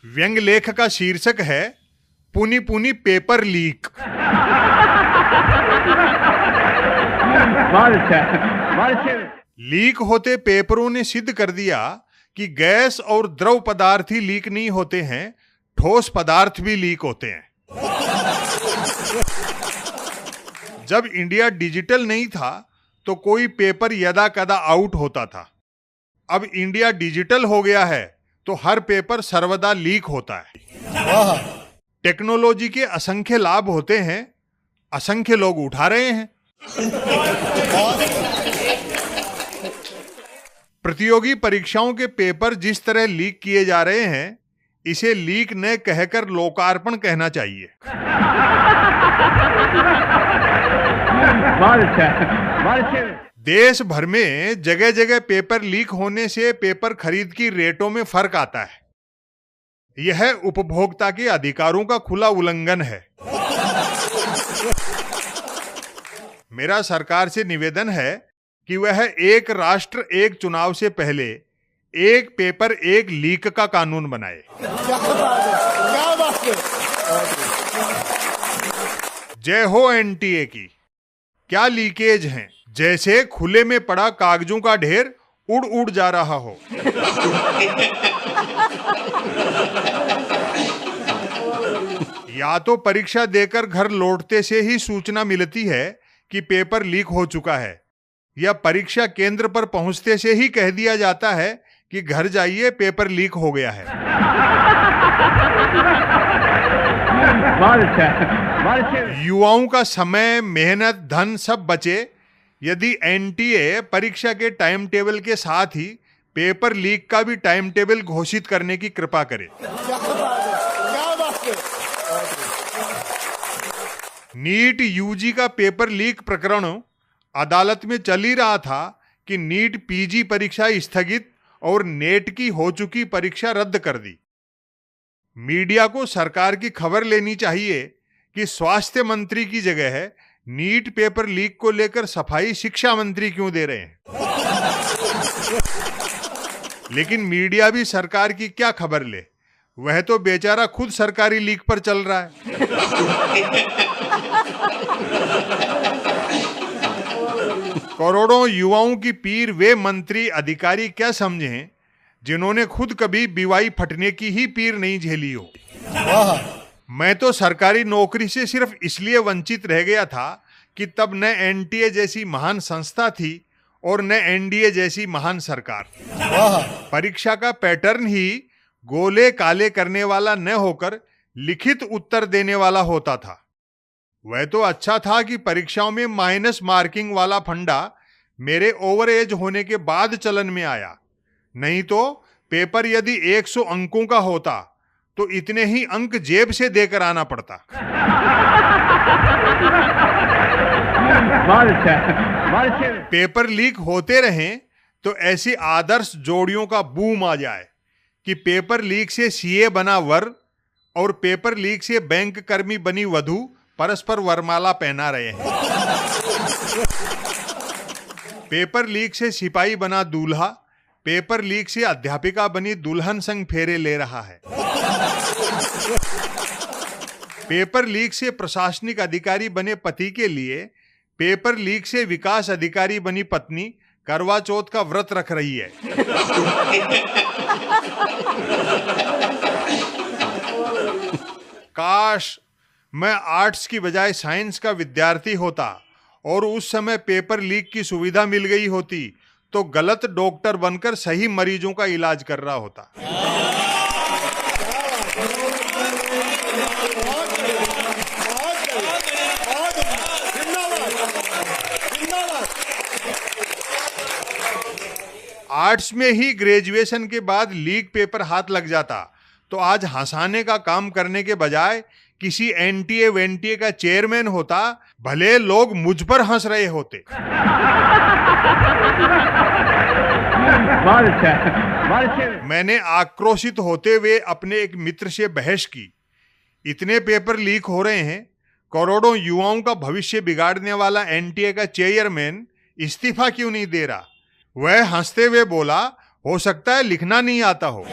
व्यंग लेख का शीर्षक है पुनी पुनी पेपर लीक। लीक होते पेपरों ने सिद्ध कर दिया कि गैस और द्रव पदार्थ ही लीक नहीं होते हैं, ठोस पदार्थ भी लीक होते हैं। जब इंडिया डिजिटल नहीं था तो कोई पेपर यदा कदा आउट होता था। अब इंडिया डिजिटल हो गया है तो हर पेपर सर्वदा लीक होता है। टेक्नोलॉजी के असंख्य लाभ होते हैं, असंख्य लोग उठा रहे हैं। प्रतियोगी परीक्षाओं के पेपर जिस तरह लीक किए जा रहे हैं, इसे लीक न कहकर लोकार्पण कहना चाहिए। देश भर में जगह जगह पेपर लीक होने से पेपर खरीद की रेटों में फर्क आता है। यह उपभोक्ता के अधिकारों का खुला उल्लंघन है। मेरा सरकार से निवेदन है कि वह एक राष्ट्र एक चुनाव से पहले एक पेपर एक लीक का कानून बनाए। जय हो एनटीए की। क्या लीकेज हैं, जैसे खुले में पड़ा कागजों का ढेर उड़ उड़ जा रहा हो। या तो परीक्षा देकर घर लौटते से ही सूचना मिलती है कि पेपर लीक हो चुका है, या परीक्षा केंद्र पर पहुंचते से ही कह दिया जाता है कि घर जाइए पेपर लीक हो गया है। युवाओं का समय, मेहनत, धन सब बचे यदि एनटीए परीक्षा के टाइम टेबल के साथ ही पेपर लीक का भी टाइम टेबल घोषित करने की कृपा करे। नीट यूजी का पेपर लीक प्रकरण अदालत में चल ही रहा था कि नीट पीजी परीक्षा स्थगित और नेट की हो चुकी परीक्षा रद्द कर दी। मीडिया को सरकार की खबर लेनी चाहिए कि स्वास्थ्य मंत्री की जगह है नीट पेपर लीक को लेकर सफाई शिक्षा मंत्री क्यों दे रहे हैं। लेकिन मीडिया भी सरकार की क्या खबर ले, वह तो बेचारा खुद सरकारी लीक पर चल रहा है। करोड़ों युवाओं की पीर वे मंत्री अधिकारी क्या समझें जिन्होंने खुद कभी बीवाई फटने की ही पीर नहीं झेली हो। मैं तो सरकारी नौकरी से सिर्फ इसलिए वंचित रह गया था कि तब न एनटीए जैसी महान संस्था थी और न एनडीए जैसी महान सरकार। परीक्षा का पैटर्न ही गोले काले करने वाला न होकर लिखित उत्तर देने वाला होता था। वह तो अच्छा था कि परीक्षाओं में माइनस मार्किंग वाला फंडा मेरे ओवर एज होने के बाद चलन में आया, नहीं तो पेपर यदि 100 अंकों का होता तो इतने ही अंक जेब से देकर आना पड़ता। पेपर लीक होते रहें तो ऐसी आदर्श जोड़ियों का बूम आ जाए कि पेपर लीक से सीए बना वर और पेपर लीक से बैंक कर्मी बनी वधू परस्पर वरमाला पहना रहे हैं। पेपर लीक से सिपाही बना दूल्हा पेपर लीक से अध्यापिका बनी दुल्हन संग फेरे ले रहा है। पेपर लीक से प्रशासनिक अधिकारी बने पति के लिए पेपर लीक से विकास अधिकारी बनी पत्नी करवा चौथ का व्रत रख रही है। काश मैं आर्ट्स की बजाय साइंस का विद्यार्थी होता और उस समय पेपर लीक की सुविधा मिल गई होती तो गलत डॉक्टर बनकर सही मरीजों का इलाज कर रहा होता। आर्ट्स में ही ग्रेजुएशन के बाद लीक पेपर हाथ लग जाता तो आज हंसाने का काम करने के बजाय किसी एनटीए वेंटीए का चेयरमैन होता, भले लोग मुझ पर हंस रहे होते। मैंने आक्रोशित होते हुए अपने एक मित्र से बहस की, इतने पेपर लीक हो रहे हैं, करोड़ों युवाओं का भविष्य बिगाड़ने वाला एनटीए का चेयरमैन इस्तीफा क्यों नहीं दे रहा। वह हंसते हुए बोला, हो सकता है लिखना नहीं आता हो।